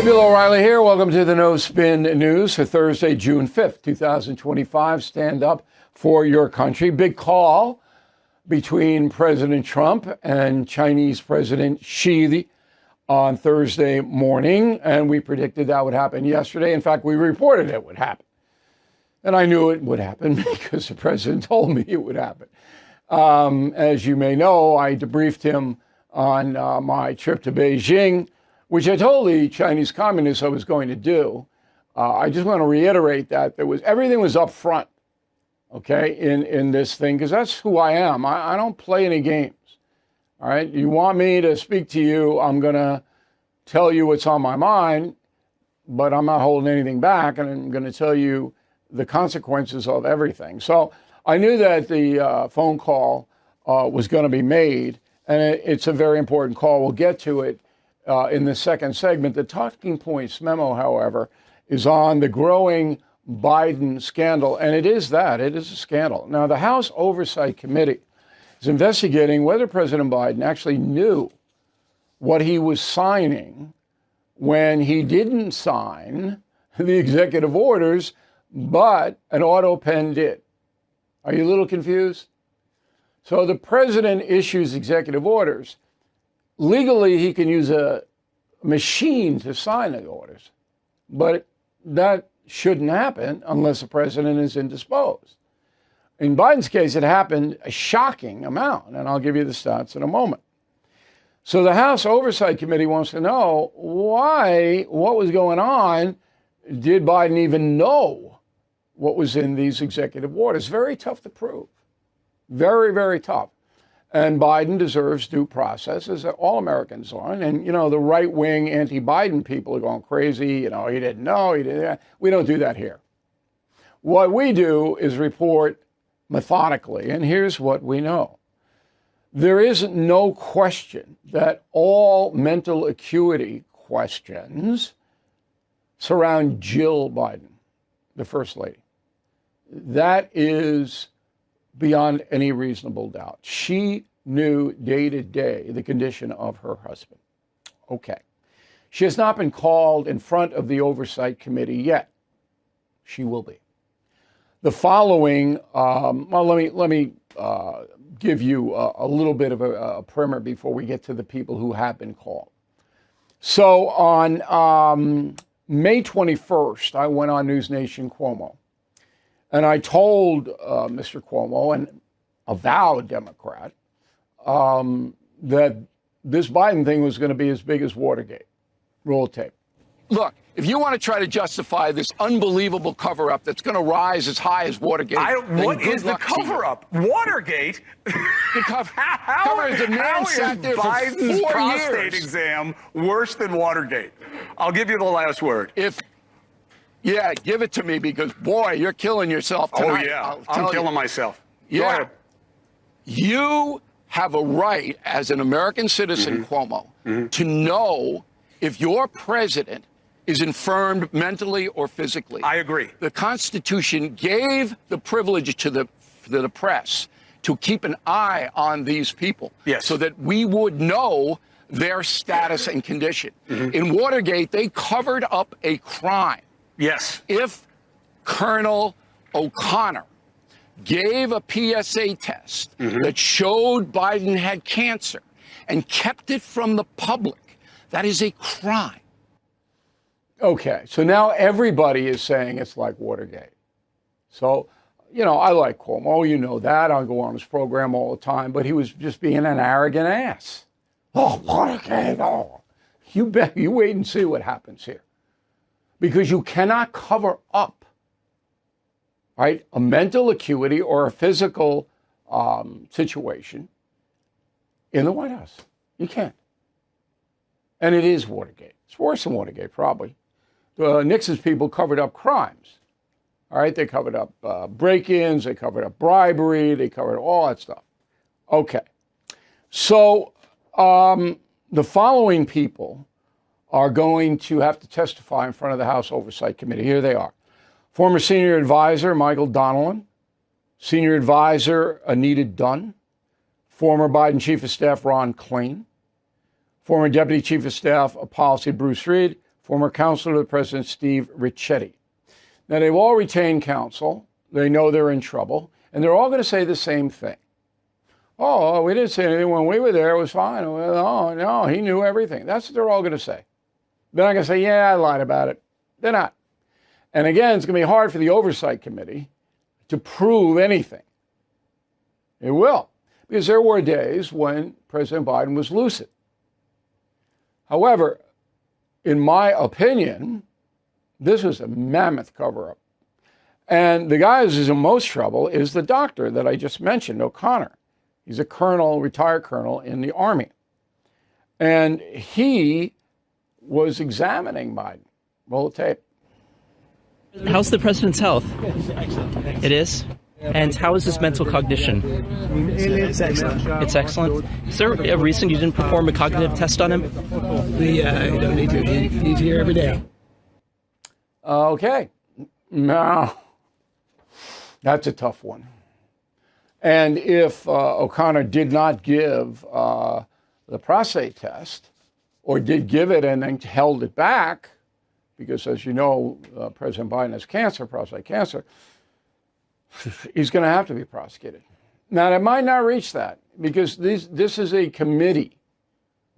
Hey, Bill O'Reilly here. Welcome to the No Spin News for Thursday, June 5th, 2025. Stand up for your country. Big call between President Trump and Chinese President Xi on Thursday morning, and we predicted that would happen yesterday. In fact, we reported it would happen. And I knew it would happen because the president told me it would happen. As you may know, I debriefed him on my trip to Beijing, which I told the Chinese communists I was going to do. I just want to reiterate that everything was up front, okay, in this thing, because that's who I am. I don't play any games, all right? You want me to speak to you, I'm going to tell you what's on my mind, but I'm not holding anything back, and I'm going to tell you the consequences of everything. So I knew that the phone call was going to be made, and it's a very important call. We'll get to it in the second segment. The Talking Points Memo, however, is on the growing Biden scandal, and it is a scandal. Now, the House Oversight Committee is investigating whether President Biden actually knew what he was signing when he didn't sign the executive orders, but an autopen did. Are you a little confused? So the president issues executive orders. Legally, he can use a machine to sign the orders, but that shouldn't happen unless the president is indisposed. In Biden's case, it happened a shocking amount, and I'll give you the stats in a moment. So the House Oversight Committee wants to know what was going on. Did Biden even know what was in these executive orders? Very tough to prove. Very, very tough. And Biden deserves due process, as all Americans are. And, you know, the right-wing anti-Biden people are going crazy. You know, he didn't know, he didn't. We don't do that here. What we do is report methodically, and here's what we know. There is no question that all mental acuity questions surround Jill Biden, the First Lady. That is beyond any reasonable doubt. She knew day to day the condition of her husband. Okay. She has not been called in front of the Oversight Committee yet. She will be. The following, let me give you a little bit of a primer before we get to the people who have been called. So on May 21st, I went on News Nation Cuomo. And I told Mr. Cuomo, an avowed Democrat, that this Biden thing was going to be as big as Watergate. Roll tape. Look, if you want to try to justify this unbelievable cover-up that's going to rise as high as Watergate, what is the cover-up? Watergate? How is Biden's prostate exam worse than Watergate? I'll give you the last word. Yeah, give it to me because, boy, you're killing yourself tonight. Oh, yeah. I'm killing myself. Yeah. You have a right as an American citizen, Cuomo, to know if your president is infirmed mentally or physically. I agree. The Constitution gave the privilege to the press to keep an eye on these people so that we would know their status and condition. In Watergate, they covered up a crime. Yes. If Colonel O'Connor gave a PSA test that showed Biden had cancer and kept it from the public, that is a crime. Okay, so now everybody is saying it's like Watergate. So, you know, I like Cuomo, you know that. I'll go on his program all the time, but he was just being an arrogant ass. Oh, Watergate, oh. You wait and see what happens here. Because you cannot cover up, right, a mental acuity or a physical situation in the White House. You can't. And it is Watergate. It's worse than Watergate, probably. Nixon's people covered up crimes. All right, they covered up break-ins, they covered up bribery, they covered all that stuff. Okay. So the following people are going to have to testify in front of the House Oversight Committee. Here they are. Former Senior Advisor Michael Donnellan, Senior Advisor Anita Dunn, former Biden Chief of Staff Ron Klain, former Deputy Chief of Staff of Policy Bruce Reed, former counselor to the president, Steve Ricchetti. Now, they've all retained counsel. They know they're in trouble, and they're all going to say the same thing. Oh, we didn't say anything when we were there. It was fine. Oh, no, he knew everything. That's what they're all going to say. They're not going to say, yeah, I lied about it. They're not. And again, it's going to be hard for the Oversight Committee to prove anything. It will, because there were days when President Biden was lucid. However, in my opinion, this was a mammoth cover-up. And the guy who's in most trouble is the doctor that I just mentioned, O'Connor. He's a colonel, retired colonel in the Army. And he was examining Biden. Roll the tape. How's the president's health? It's excellent. It is? And how is his mental cognition? It's excellent. It's excellent. Is there a reason you didn't perform a cognitive test on him? We don't need to. He's here every day. Okay. Now, that's a tough one. And if O'Connor did not give the prostate test, or did give it and then held it back, because as you know, President Biden has cancer, prostate cancer, he's going to have to be prosecuted. Now, they might not reach that, because this is a committee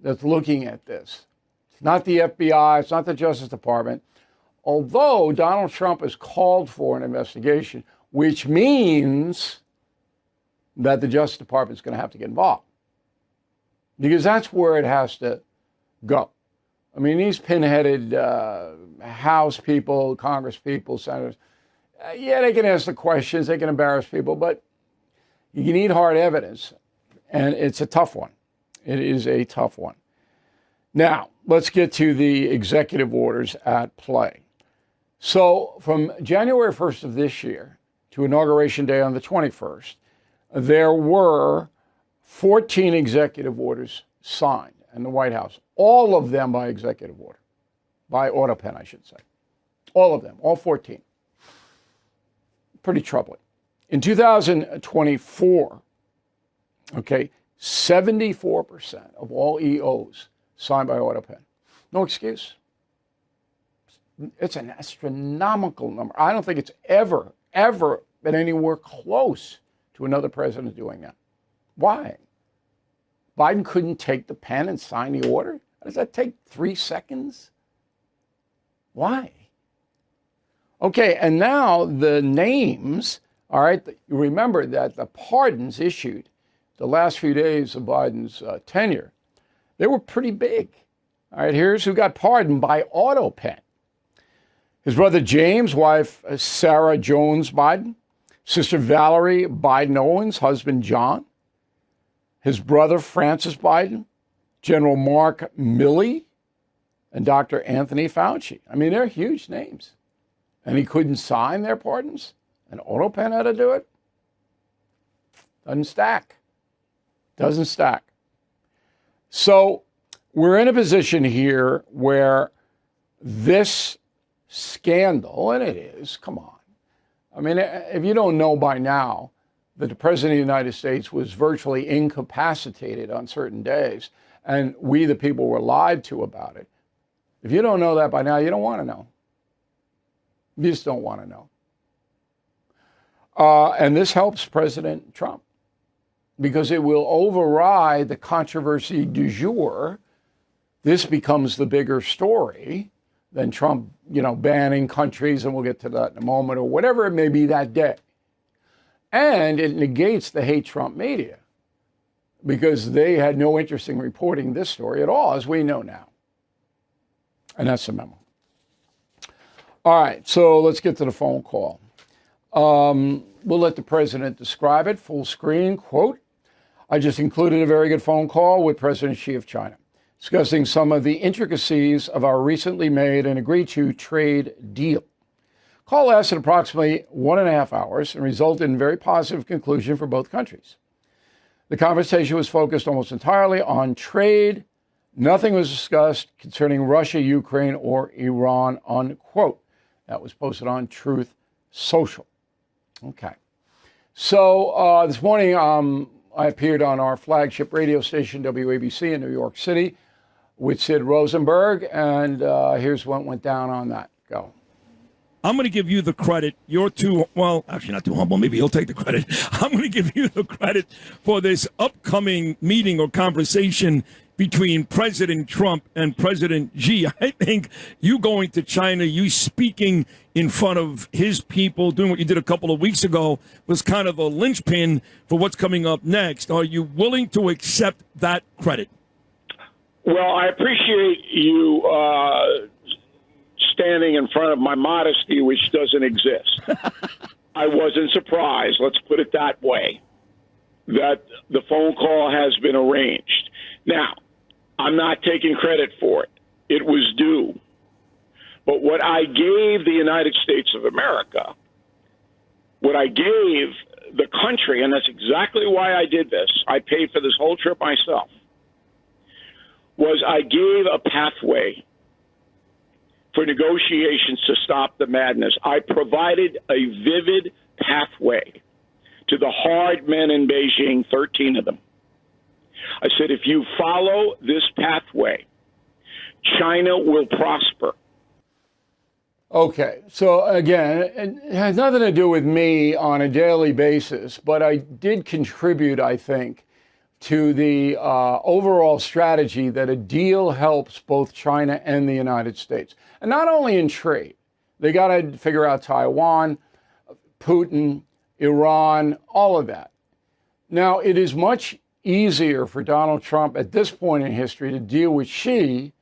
that's looking at this. It's not the FBI, it's not the Justice Department. Although Donald Trump has called for an investigation, which means that the Justice Department is going to have to get involved, because that's where it has to go. I mean, these pinheaded House people, Congress people, senators, yeah, they can ask the questions, they can embarrass people, but you need hard evidence, and it's a tough one. It is a tough one. Now, let's get to the executive orders at play. So from January 1st of this year to Inauguration Day on the 21st, there were 14 executive orders signed in the White House, all of them by executive order, by autopen, I should say. All of them, all 14. Pretty troubling. In 2024, 74% of all EOs signed by autopen. No excuse. It's an astronomical number. I don't think it's ever been anywhere close to another president doing that. Why? Biden couldn't take the pen and sign the order? Does that take 3 seconds? Why? Okay, and now the names, all right, you remember that the pardons issued the last few days of Biden's tenure, they were pretty big. All right, here's who got pardoned by autopen. His brother James, wife Sarah Jones Biden, sister Valerie Biden Owens, husband John, his brother Francis Biden, General Mark Milley, and Dr. Anthony Fauci. I mean, they're huge names. And he couldn't sign their pardons? And autopen had to do it? Doesn't stack. Doesn't stack. So we're in a position here where this scandal, and it is, come on. I mean, if you don't know by now that the President of the United States was virtually incapacitated on certain days, and we, the people, were lied to about it, if you don't know that by now, you don't want to know. You just don't want to know. And this helps President Trump, because it will override the controversy du jour. This becomes the bigger story than Trump, banning countries, and we'll get to that in a moment, or whatever it may be that day. And it negates the hate Trump media, because they had no interest in reporting this story at all, as we know now. And that's the memo. All right, so let's get to the phone call. We'll let the president describe it, full screen, quote, I just included a very good phone call with President Xi of China, discussing some of the intricacies of our recently made and agreed to trade deal. Call lasted approximately 1.5 hours and resulted in a very positive conclusion for both countries. The conversation was focused almost entirely on trade. Nothing was discussed concerning Russia, Ukraine, or Iran, unquote. That was posted on Truth Social. Okay. So this morning, I appeared on our flagship radio station, WABC, in New York City, with Sid Rosenberg, and here's what went down on that. Go. I'm going to give you the credit. You're too, well, actually not too humble. Maybe he'll take the credit. I'm going to give you the credit for this upcoming meeting or conversation between President Trump and President Xi. I think you going to China, you speaking in front of his people, doing what you did a couple of weeks ago, was kind of a linchpin for what's coming up next. Are you willing to accept that credit? Well, I appreciate you standing in front of my modesty, which doesn't exist. I wasn't surprised, let's put it that way, that the phone call has been arranged. Now, I'm not taking credit for it. It was due. But what I gave the United States of America, what I gave the country, and that's exactly why I did this, I paid for this whole trip myself, was I gave a pathway for negotiations to stop the madness. I provided a vivid pathway to the hard men in Beijing, 13 of them. I said, if you follow this pathway, China will prosper. Okay, so again, it has nothing to do with me on a daily basis, but I did contribute, I think, to the overall strategy that a deal helps both China and the United States. And not only in trade. They got to figure out Taiwan, Putin, Iran, all of that. Now, it is much easier for Donald Trump at this point in history to deal with Xi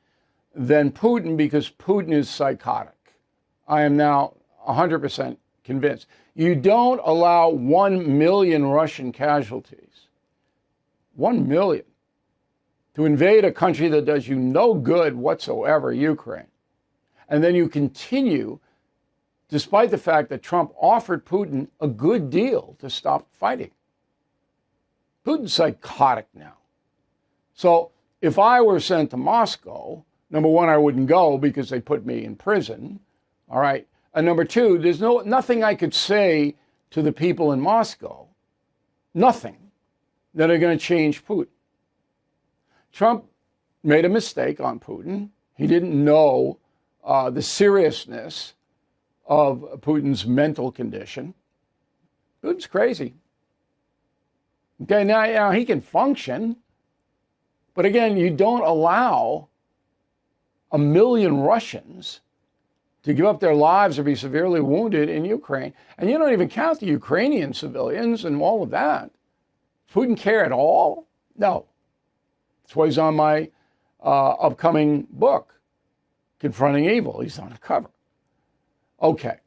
than Putin because Putin is psychotic. I am now 100% convinced. You don't allow 1 million Russian casualties, 1 million, to invade a country that does you no good whatsoever, Ukraine. And then you continue, despite the fact that Trump offered Putin a good deal to stop fighting. Putin's psychotic now. So if I were sent to Moscow, number one, I wouldn't go because they put me in prison. All right. And number two, there's nothing I could say to the people in Moscow, nothing, that are going to change Putin. Trump made a mistake on Putin. He didn't know the seriousness of Putin's mental condition. Putin's crazy. Okay, now he can function, but again, you don't allow 1 million Russians to give up their lives or be severely wounded in Ukraine. And you don't even count the Ukrainian civilians and all of that. Putin care at all? No. That's why he's on my upcoming book, Confronting Evil. He's on the cover. Okay,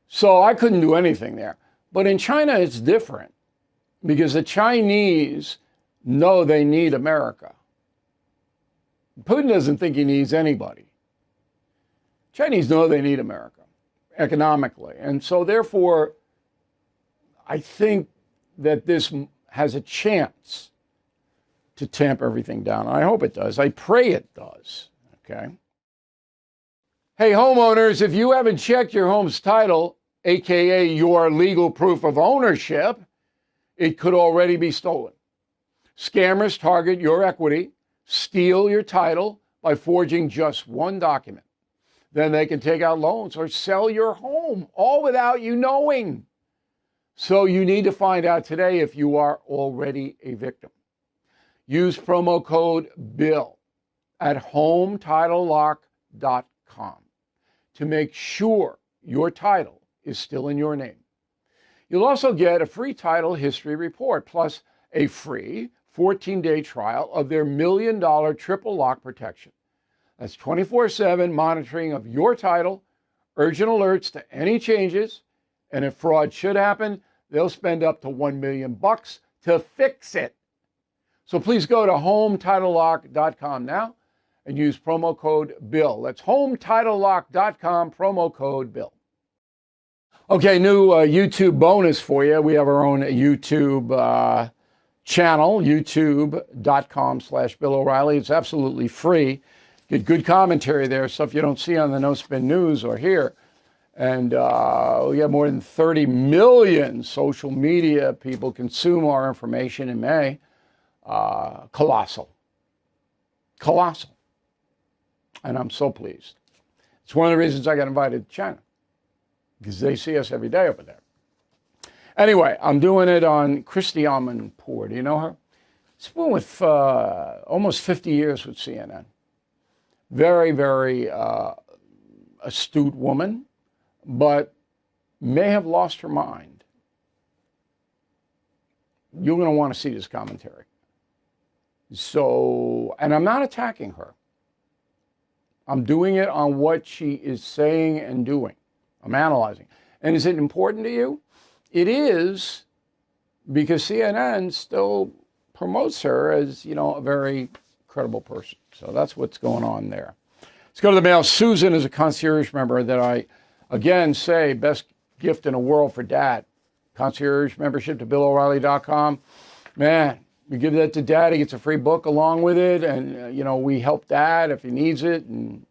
so I couldn't do anything there. But in China, it's different because the Chinese know they need America. Putin doesn't think he needs anybody. Chinese know they need America economically. And so therefore, I think that this has a chance to tamp everything down. I hope it does. I pray it does. Okay. Hey, homeowners, if you haven't checked your home's title, AKA your legal proof of ownership, it could already be stolen. Scammers target your equity, steal your title by forging just one document. Then they can take out loans or sell your home, all without you knowing. So you need to find out today if you are already a victim. Use promo code BILL at HomeTitleLock.com to make sure your title is still in your name. You'll also get a free title history report, plus a free 14-day trial of their $1 million triple lock protection. That's 24/7 monitoring of your title, urgent alerts to any changes, and if fraud should happen, they'll spend up to $1 million to fix it. So please go to HomeTitleLock.com now and use promo code BILL. That's HomeTitleLock.com, promo code BILL. Okay, new YouTube bonus for you. We have our own YouTube channel, youtube.com/Bill O'Reilly. It's absolutely free. Get good commentary there, stuff you don't see on the No Spin News or here. And we have more than 30 million social media people consume our information in May. Colossal. Colossal. And I'm so pleased. It's one of the reasons I got invited to China, because they see us every day over there. Anyway, I'm doing it on Christy Amanpour. Do you know her? She's been with almost 50 years with CNN. Very, very astute woman, but may have lost her mind. You're going to want to see this commentary. So, and I'm not attacking her. I'm doing it on what she is saying and doing. I'm analyzing. And is it important to you? It is, because CNN still promotes her as, you know, a very credible person. So that's what's going on there. Let's go to the mail. Susan is a concierge member that I, again, say best gift in the world for Dad. Concierge membership to BillO'Reilly.com. Man, we give that to Dad. He gets a free book along with it. And, you know, we help Dad if he needs it. And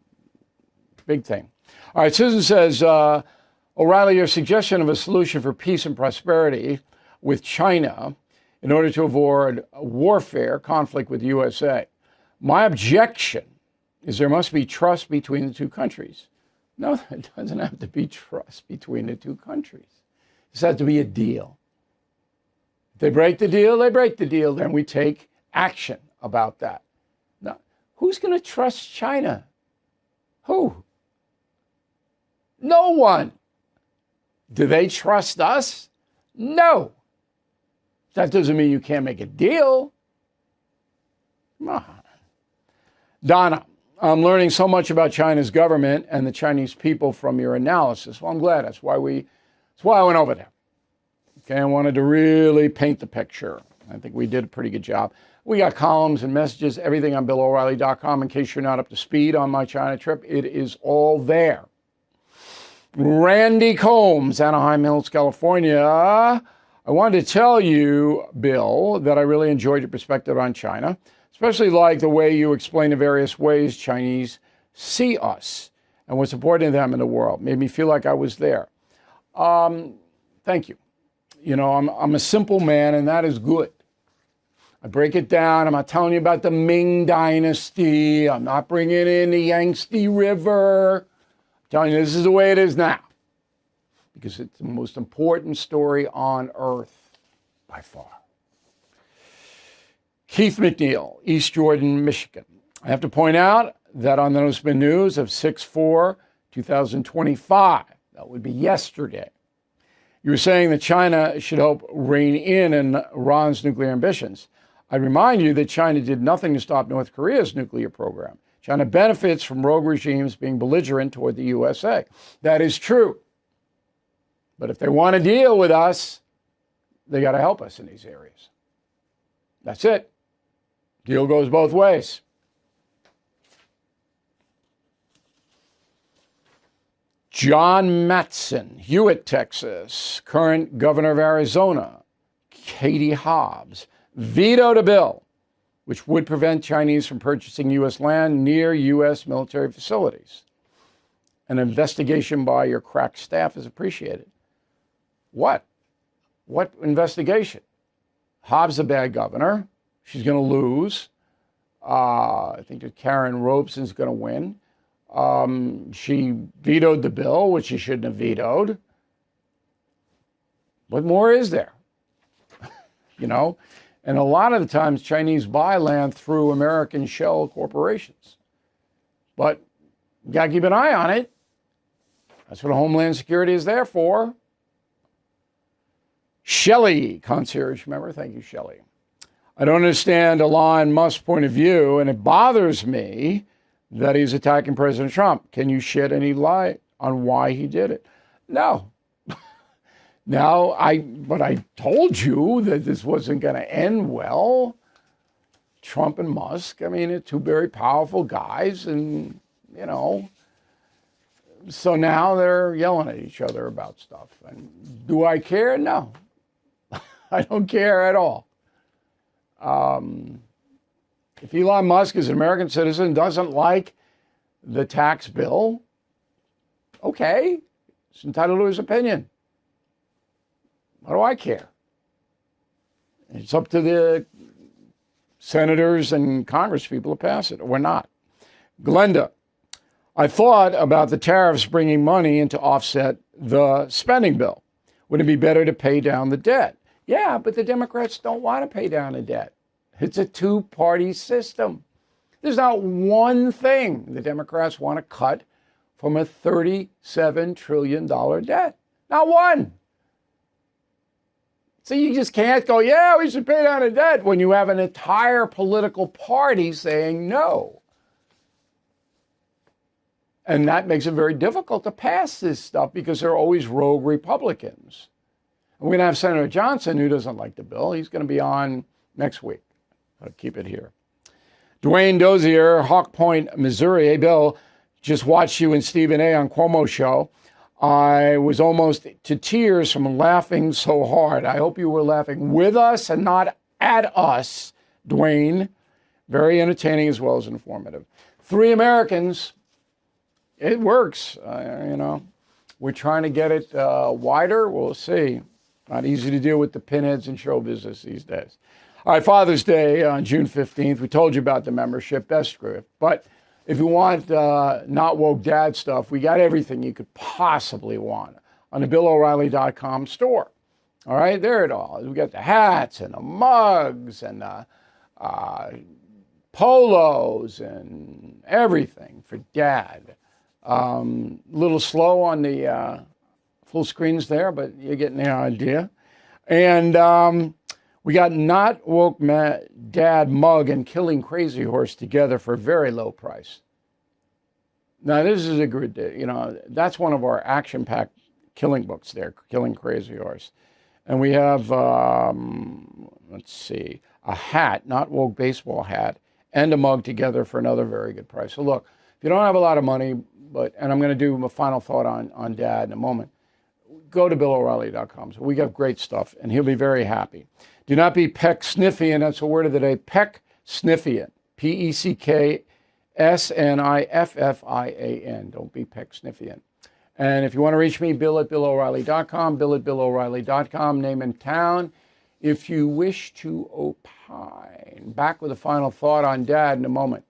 big thing. All right, Susan says, O'Reilly, your suggestion of a solution for peace and prosperity with China in order to avoid warfare, conflict with the USA. My objection is there must be trust between the two countries. No, there doesn't have to be trust between the two countries. This has to be a deal. If they break the deal, they break the deal. Then we take action about that. Now, who's going to trust China? Who? No one. Do they trust us? No. That doesn't mean you can't make a deal. Come on. Donna, I'm learning so much about China's government and the Chinese people from your analysis. Well, I'm glad. That's why I went over there. Okay, I wanted to really paint the picture. I think we did a pretty good job. We got columns and messages, everything on BillO'Reilly.com. In case you're not up to speed on my China trip, it is all there. Randy Combs, Anaheim Hills, California. I wanted to tell you, Bill, that I really enjoyed your perspective on China, especially like the way you explain the various ways Chinese see us and what's important to them in the world. Made me feel like I was there. Thank you. You know, I'm a simple man, and that is good. I break it down. I'm not telling you about the Ming Dynasty. I'm not bringing in the Yangtze River. I'm telling you this is the way it is now, because it's the most important story on earth by far. Keith McNeil, East Jordan, Michigan. I have to point out that on the No Spin News of 6/4/2025, that would be yesterday, you were saying that China should help rein in Iran's nuclear ambitions. I remind you that China did nothing to stop North Korea's nuclear program. China benefits from rogue regimes being belligerent toward the USA. That is true. But if they want to deal with us, they got to help us in these areas. That's it. Deal goes both ways. John Matson, Hewitt, Texas, current governor of Arizona, Katie Hobbs, vetoed a bill which would prevent Chinese from purchasing U.S. land near U.S. military facilities. An investigation by your crack staff is appreciated. What? What investigation? Hobbs, a bad governor. She's going to lose. I think that Karen Robeson's going to win. She vetoed the bill, which she shouldn't have vetoed. What more is there? You know? And a lot of the times, Chinese buy land through American shell corporations. But you got to keep an eye on it. That's what Homeland Security is there for. Shelley, concierge member. Thank you, Shelley. I don't understand Elon Musk's point of view, and it bothers me that he's attacking President Trump. Can you shed any light on why he did it? No. But I told you that this wasn't going to end well. Trump and Musk, I mean, they're two very powerful guys, and, you know, so now they're yelling at each other about stuff. And do I care? No. I don't care at all. If Elon Musk is an American citizen, doesn't like the tax bill, okay, he's entitled to his opinion. What do I care? It's up to the senators and congresspeople to pass it or not. Glenda, I thought about the tariffs bringing money in to offset the spending bill. Would it be better to pay down the debt? Yeah, but the Democrats don't want to pay down the debt. It's a two-party system. There's not one thing the Democrats want to cut from a $37 trillion debt. Not one. So you just can't go, yeah, we should pay down the debt when you have an entire political party saying no. And that makes it very difficult to pass this stuff because there are always rogue Republicans. And we're going to have Senator Johnson, who doesn't like the bill. He's going to be on next week. I'll keep it here. Dwayne Dozier, Hawk Point, Missouri. Hey, Bill, just watched you and Stephen A. on Cuomo Show. I was almost to tears from laughing so hard. I hope you were laughing with us and not at us, Dwayne. Very entertaining as well as informative. 3 Americans. It works, We're trying to get it wider. We'll see. Not easy to deal with the pinheads in show business these days. All right, Father's Day on June 15th. We told you about the membership, best group. But if you want not woke dad stuff, we got everything you could possibly want on the BillO'Reilly.com store. All right, there it all. We got the hats and the mugs and the polos and everything for dad. Little slow on the full screens there, but you're getting the idea. And we got Not Woke Dad mug and Killing Crazy Horse together for a very low price. Now, this is a good, that's one of our action-packed killing books there, Killing Crazy Horse. And we have, let's see, a hat, Not Woke baseball hat, and a mug together for another very good price. So look, if you don't have a lot of money, and I'm going to do my final thought on Dad in a moment, go to BillO'Reilly.com. So we got great stuff, and he'll be very happy. Do not be Peck Sniffian. That's the word of the day. Peck Sniffian. PECKSNIFFIAN. Don't be Peck Sniffian. And if you want to reach me, Bill at BillO'Reilly.com. Bill at BillO'Reilly.com. Name and town. If you wish to opine. Back with a final thought on Dad in a moment.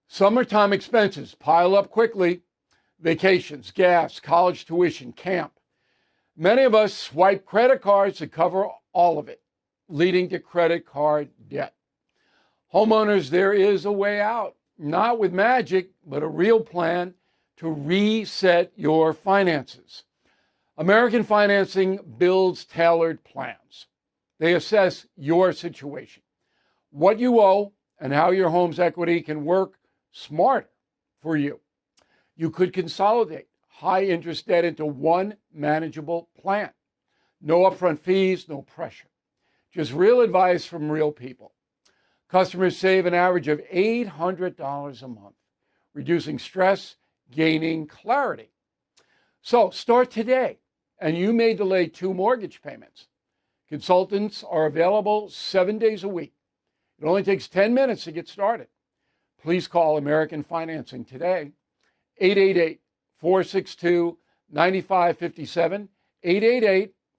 Summertime expenses pile up quickly. Vacations, gas, college tuition, camp. Many of us swipe credit cards to cover all of it, leading to credit card debt. Homeowners, there is a way out, not with magic, but a real plan to reset your finances. American Financing builds tailored plans. They assess your situation, what you owe, and how your home's equity can work smarter for you. You could consolidate high interest debt into one manageable plan. No upfront fees, no pressure. Just real advice from real people. Customers save an average of $800 a month, reducing stress, gaining clarity. So start today, and you may delay 2 mortgage payments. Consultants are available 7 days a week. It only takes 10 minutes to get started. Please call American Financing today. 888-462-9557,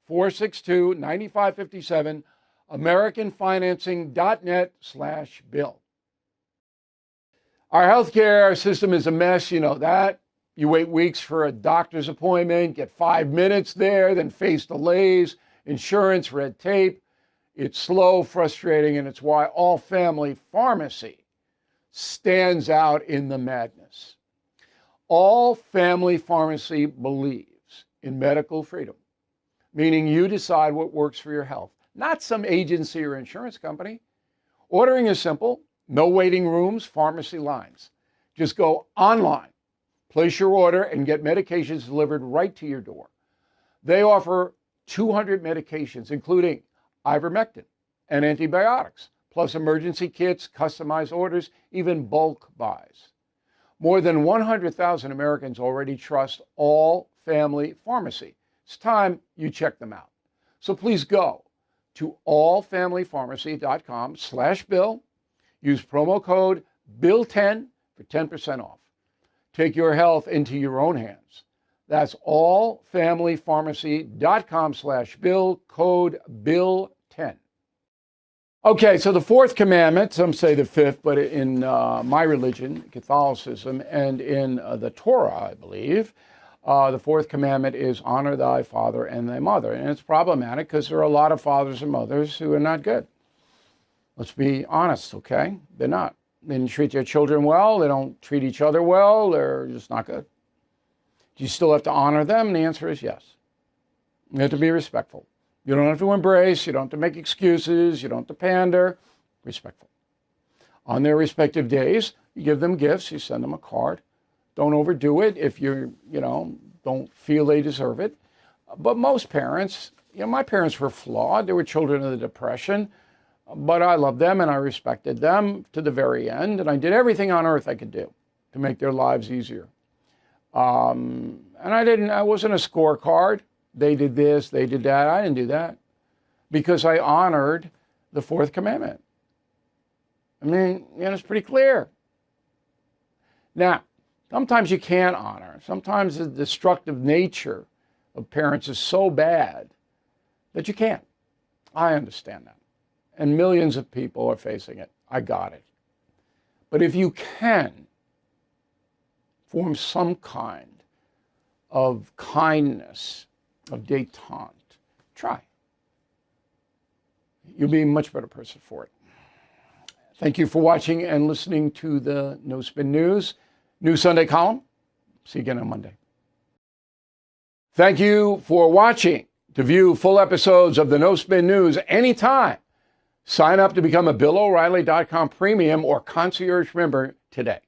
888-462-9557, AmericanFinancing.net/bill. Our healthcare system is a mess, you know that. You wait weeks for a doctor's appointment, get 5 minutes there, then face delays, insurance, red tape. It's slow, frustrating, and it's why All Family Pharmacy stands out in the madness. All Family Pharmacy believes in medical freedom, meaning you decide what works for your health, not some agency or insurance company. Ordering is simple. No waiting rooms, pharmacy lines. Just go online, place your order, and get medications delivered right to your door. They offer 200 medications, including ivermectin and antibiotics, plus emergency kits, customized orders, even bulk buys. More than 100,000 Americans already trust All Family Pharmacy. It's time you check them out. So please go to allfamilypharmacy.com/bill. Use promo code BILL10 for 10% off. Take your health into your own hands. That's allfamilypharmacy.com/bill, code BILL10. Okay, so the fourth commandment, some say the fifth, but in my religion, Catholicism, and in the Torah, I believe, the fourth commandment is honor thy father and thy mother. And it's problematic because there are a lot of fathers and mothers who are not good. Let's be honest, okay? They're not. They didn't treat their children well. They don't treat each other well. They're just not good. Do you still have to honor them? And the answer is yes. You have to be respectful. You don't have to embrace. You don't have to make excuses. You don't have to pander. Respectful. On their respective days, you give them gifts. You send them a card. Don't overdo it if you don't feel they deserve it. But most parents, my parents were flawed. They were children of the Depression. But I loved them and I respected them to the very end. And I did everything on earth I could do to make their lives easier. And I wasn't a scorecard. They did this, they did that. I didn't do that because I honored the fourth commandment. I mean, it's pretty clear. Now, sometimes you can't honor. Sometimes the destructive nature of parents is so bad that you can't. I understand that. And millions of people are facing it. I got it. But if you can form some kind of kindness, of détente, try. You'll be a much better person for it. Thank you for watching and listening to the No Spin News. New Sunday column. See you again on Monday. Thank you for watching. To view full episodes of the No Spin News anytime, sign up to become a BillO'Reilly.com premium or concierge member today.